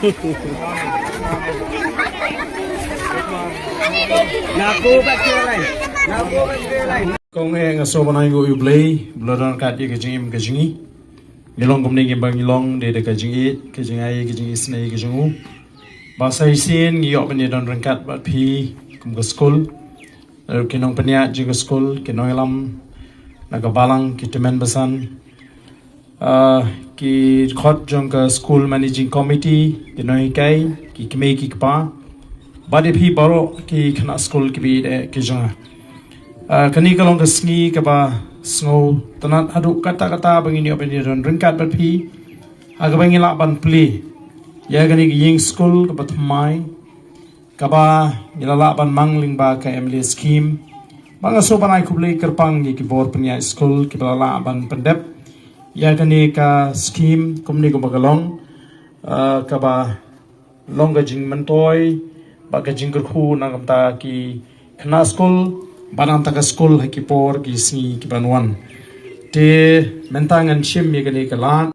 Naku kat kira lain. Naku kat kira lain. Kong nga so banay go ublay blodan kat ye kajing kajingi nilong kumni gimbang nilong de kajingi kajingai kajingi snai kajingu basa isin ngiyok penya don rangkat bat phi kum ke school kinong penya ji ke school kinong lam nagabalang kitemen basan ki khot jong ke school managing committee kinong kai ki kme ki pa bade phi baro ki khana school ki bi de kijanga kani kalong ke sngi ke ba sngo tanat aduk kata-kata bangini open don ringkat bat phi aga bangi la ban pli ya kani ying school ke patmai ka ba ngila ban mangling ba ka emily scheme banga so banai kuble kerpang ni ki bor penya school ki bala ban pendep ya kani ka scheme kumni ko bagalong ka ba longa jing mentoi ba ka jing khu na kamta ki khna school banam taka school haki por ki sngi ki banwan te mentangan shim mi kani kalan